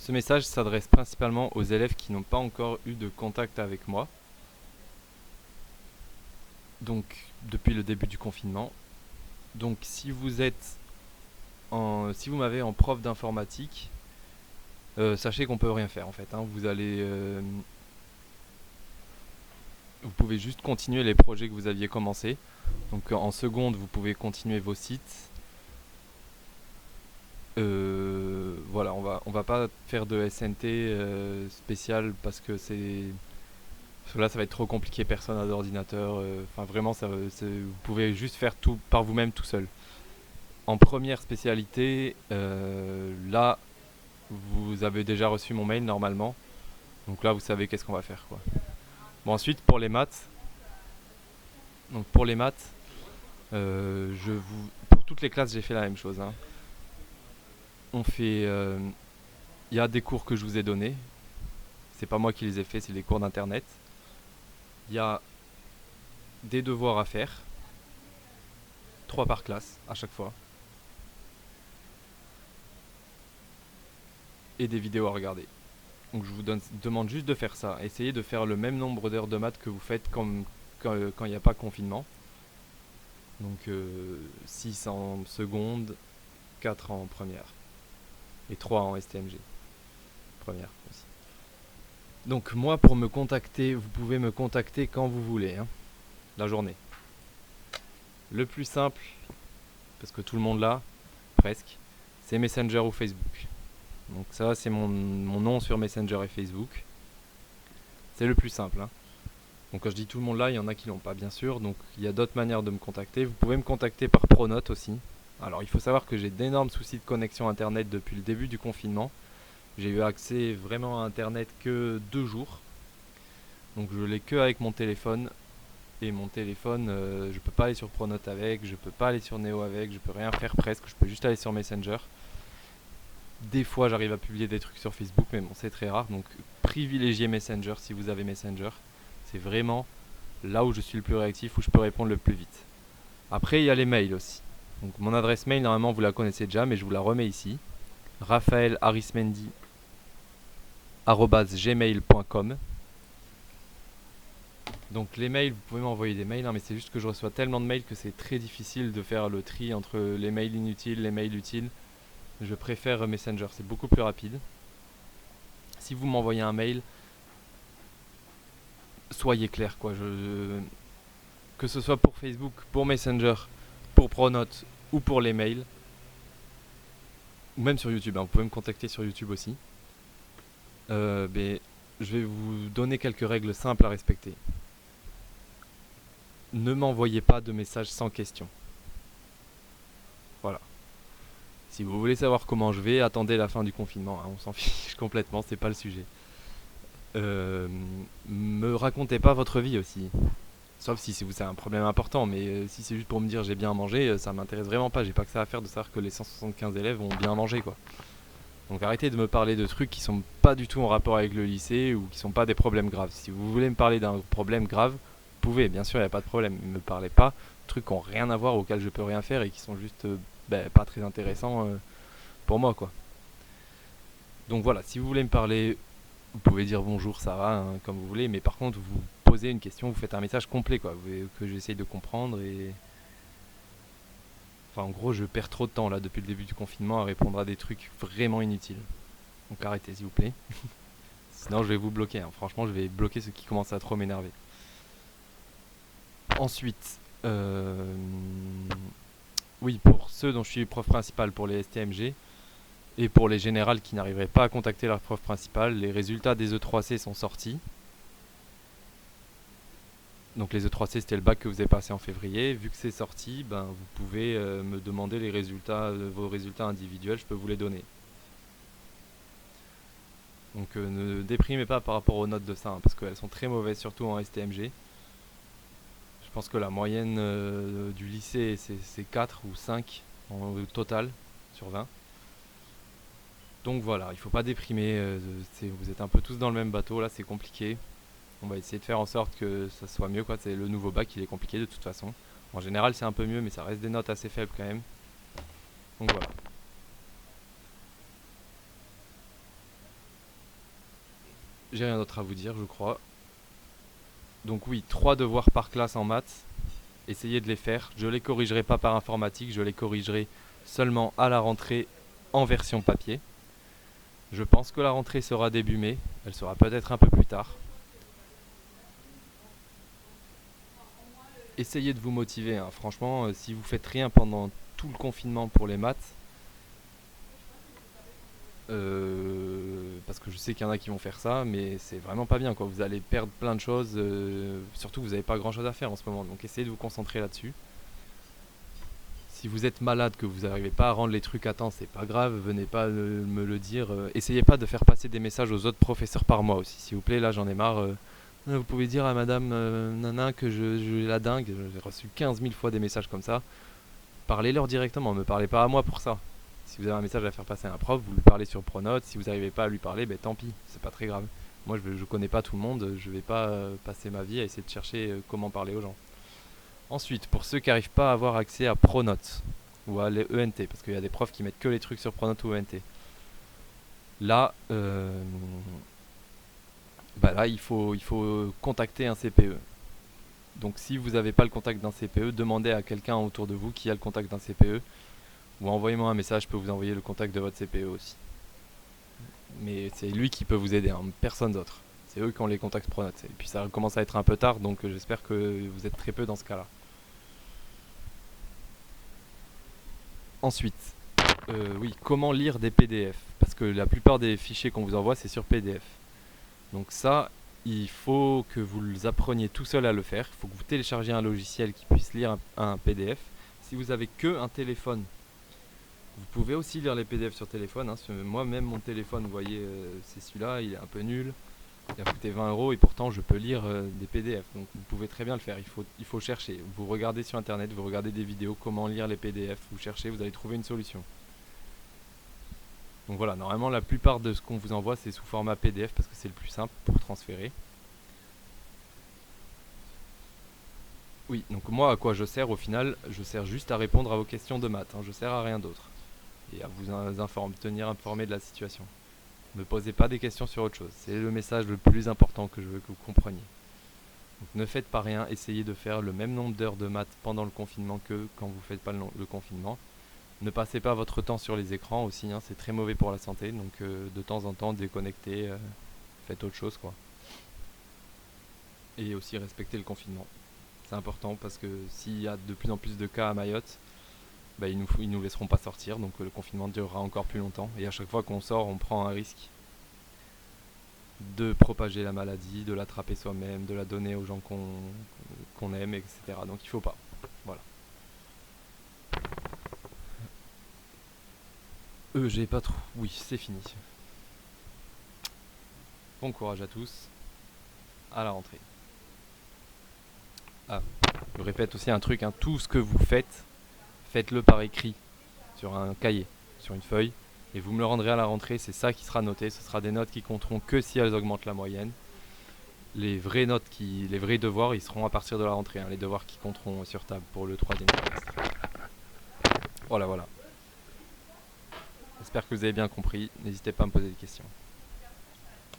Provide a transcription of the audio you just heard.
Ce message s'adresse principalement aux élèves qui n'ont pas encore eu de contact avec moi, donc depuis le début du confinement. Donc si vous m'avez en prof d'informatique, sachez qu'on peut rien faire en fait, hein. Vous pouvez juste continuer les projets que vous aviez commencés. Donc en seconde, vous pouvez continuer vos sites. Voilà, on va pas faire de SNT spécial parce que là ça va être trop compliqué, personne n'a d'ordinateur. Enfin vraiment, vous pouvez juste faire tout par vous-même tout seul. En première spécialité, là vous avez déjà reçu mon mail normalement. Donc là vous savez qu'est-ce qu'on va faire quoi. Bon, ensuite pour les maths. Donc pour les maths, pour toutes les classes j'ai fait la même chose, hein. On fait, il y a des cours que je vous ai donnés. C'est pas moi qui les ai faits, c'est des cours d'internet. Il y a des devoirs à faire, 3 par classe à chaque fois, et des vidéos à regarder. Donc je vous demande juste de faire ça. Essayez de faire le même nombre d'heures de maths que vous faites quand il n'y a pas confinement. Donc 6 en seconde, 4 en première, et 3 en STMG, première aussi. Donc moi, pour me contacter, vous pouvez me contacter quand vous voulez, hein, la journée. Le plus simple, parce que tout le monde l'a, presque, c'est Messenger ou Facebook. Donc ça, c'est mon nom sur Messenger et Facebook. C'est le plus simple, hein. Donc quand je dis tout le monde là, il y en a qui l'ont pas bien sûr. Donc il y a d'autres manières de me contacter. Vous pouvez me contacter par Pronote aussi. Alors il faut savoir que j'ai d'énormes soucis de connexion internet depuis le début du confinement. J'ai eu accès vraiment à internet que 2 jours. Donc je l'ai que avec mon téléphone. Et mon téléphone, je peux pas aller sur Pronote avec, je peux pas aller sur Neo avec, je peux rien faire presque, je peux juste aller sur Messenger. Des fois j'arrive à publier des trucs sur Facebook, mais bon c'est très rare, donc privilégiez Messenger si vous avez Messenger. C'est vraiment là où je suis le plus réactif, où je peux répondre le plus vite. Après il y a les mails aussi. Donc mon adresse mail normalement vous la connaissez déjà, mais je vous la remets ici. raphaëlarismendi@gmail.com. Donc les mails, vous pouvez m'envoyer des mails, hein, mais c'est juste que je reçois tellement de mails que c'est très difficile de faire le tri entre les mails inutiles, les mails utiles. Je préfère Messenger, c'est beaucoup plus rapide. Si vous m'envoyez un mail, soyez clair quoi. Que ce soit pour Facebook, pour Messenger, pour Pronote ou pour les mails, ou même sur YouTube, hein, vous pouvez me contacter sur YouTube aussi. Mais je vais vous donner quelques règles simples à respecter. Ne m'envoyez pas de messages sans question. Voilà. Si vous voulez savoir comment je vais, attendez la fin du confinement, hein, on s'en fiche complètement, c'est pas le sujet. Me racontez pas votre vie aussi. Sauf si c'est un problème important, mais si c'est juste pour me dire j'ai bien mangé, ça m'intéresse vraiment pas. J'ai pas que ça à faire de savoir que les 175 élèves ont bien mangé quoi. Donc arrêtez de me parler de trucs qui sont pas du tout en rapport avec le lycée ou qui sont pas des problèmes graves. Si vous voulez me parler d'un problème grave, vous pouvez, bien sûr, il n'y a pas de problème. Ne me parlez pas de trucs qui n'ont rien à voir, auxquels je peux rien faire et qui sont juste pas très intéressants pour moi quoi. Donc voilà, si vous voulez me parler, vous pouvez dire bonjour, ça va, hein, comme vous voulez, mais par contre vous posez une question, vous faites un message complet quoi, que j'essaye de comprendre et... Enfin en gros je perds trop de temps là depuis le début du confinement à répondre à des trucs vraiment inutiles. Donc arrêtez s'il vous plaît. Sinon je vais vous bloquer, hein. Franchement je vais bloquer ceux qui commencent à trop m'énerver. Ensuite, oui, pour ceux dont je suis prof principal pour les STMG, et pour les générales qui n'arriveraient pas à contacter leur prof principal, les résultats des E3C sont sortis. Donc les E3C c'était le bac que vous avez passé en février. Vu que c'est sorti, vous pouvez me demander les résultats, vos résultats individuels, je peux vous les donner. Donc ne déprimez pas par rapport aux notes de ça, hein, parce qu'elles sont très mauvaises, surtout en STMG. Je pense que la moyenne du lycée c'est 4 ou 5 en total sur 20. Donc voilà, il ne faut pas déprimer, vous êtes un peu tous dans le même bateau, là c'est compliqué. On va essayer de faire en sorte que ça soit mieux quoi. C'est le nouveau bac, il est compliqué de toute façon. En général c'est un peu mieux, mais ça reste des notes assez faibles quand même. Donc voilà. j'ai rien d'autre à vous dire, je crois. Donc oui, 3 devoirs par classe en maths. Essayez de les faire. Je les corrigerai pas par informatique, je les corrigerai seulement à la rentrée en version papier. Je pense que la rentrée sera début mai, elle sera peut-être un peu plus tard. Essayez de vous motiver, hein. Franchement, si vous faites rien pendant tout le confinement pour les maths, parce que je sais qu'il y en a qui vont faire ça, mais c'est vraiment pas bien, quoi. Vous allez perdre plein de choses, surtout que vous n'avez pas grand chose à faire en ce moment, donc essayez de vous concentrer là-dessus. Si vous êtes malade, que vous n'arrivez pas à rendre les trucs à temps, c'est pas grave, venez pas me le dire. Essayez pas de faire passer des messages aux autres professeurs par mois aussi, s'il vous plaît, là j'en ai marre. Vous pouvez dire à madame Nana que je la dingue, j'ai reçu 15 000 fois des messages comme ça. Parlez-leur directement, me parlez pas à moi pour ça. Si vous avez un message à faire passer à un prof, vous lui parlez sur Pronote. Si vous n'arrivez pas à lui parler, ben tant pis, c'est pas très grave. Moi je connais pas tout le monde, je vais pas passer ma vie à essayer de chercher comment parler aux gens. Ensuite, pour ceux qui n'arrivent pas à avoir accès à Pronote ou à l'ENT, parce qu'il y a des profs qui mettent que les trucs sur Pronote ou ENT. Là, là il faut contacter un CPE. Donc si vous n'avez pas le contact d'un CPE, demandez à quelqu'un autour de vous qui a le contact d'un CPE. Ou envoyez-moi un message, je peux vous envoyer le contact de votre CPE aussi. Mais c'est lui qui peut vous aider, hein, personne d'autre. C'est eux qui ont les contacts Pronote. Et puis ça commence à être un peu tard, donc j'espère que vous êtes très peu dans ce cas-là. Ensuite, oui, comment lire des PDF? Parce que la plupart des fichiers qu'on vous envoie, c'est sur PDF. Donc ça, il faut que vous appreniez tout seul à le faire. Il faut que vous téléchargiez un logiciel qui puisse lire un PDF. Si vous avez que un téléphone, vous pouvez aussi lire les PDF sur téléphone, hein. Moi, même mon téléphone, vous voyez, c'est celui-là, il est un peu nul. Il a coûté 20 € et pourtant je peux lire des PDF. Donc vous pouvez très bien le faire. Il faut chercher. Vous regardez sur internet, vous regardez des vidéos, comment lire les PDF. Vous cherchez, vous allez trouver une solution. Donc voilà, normalement la plupart de ce qu'on vous envoie c'est sous format PDF parce que c'est le plus simple pour transférer. Oui, donc moi à quoi je sers au final? Je sers juste à répondre à vos questions de maths, hein. Je sers à rien d'autre. Et à vous tenir informé de la situation. Ne posez pas des questions sur autre chose. C'est le message le plus important que je veux que vous compreniez. Donc ne faites pas rien, essayez de faire le même nombre d'heures de maths pendant le confinement que quand vous ne faites pas le confinement. Ne passez pas votre temps sur les écrans aussi, hein, c'est très mauvais pour la santé, donc de temps en temps déconnectez, faites autre chose quoi. Et aussi respectez le confinement. C'est important parce que s'il y a de plus en plus de cas à Mayotte, bah, ils nous laisseront pas sortir, donc le confinement durera encore plus longtemps. Et à chaque fois qu'on sort, on prend un risque de propager la maladie, de l'attraper soi-même, de la donner aux gens qu'on aime, etc. Donc il faut pas. Voilà. J'ai pas trop. Oui, c'est fini. Bon courage à tous. À la rentrée. Ah, je répète aussi un truc, hein, tout ce que vous faites, faites-le par écrit, sur un cahier, sur une feuille, et vous me le rendrez à la rentrée, c'est ça qui sera noté, ce sera des notes qui compteront que si elles augmentent la moyenne. Les vraies notes, les vrais devoirs, ils seront à partir de la rentrée, hein, les devoirs qui compteront sur table pour le troisième trimestre. Voilà, voilà. J'espère que vous avez bien compris, n'hésitez pas à me poser des questions.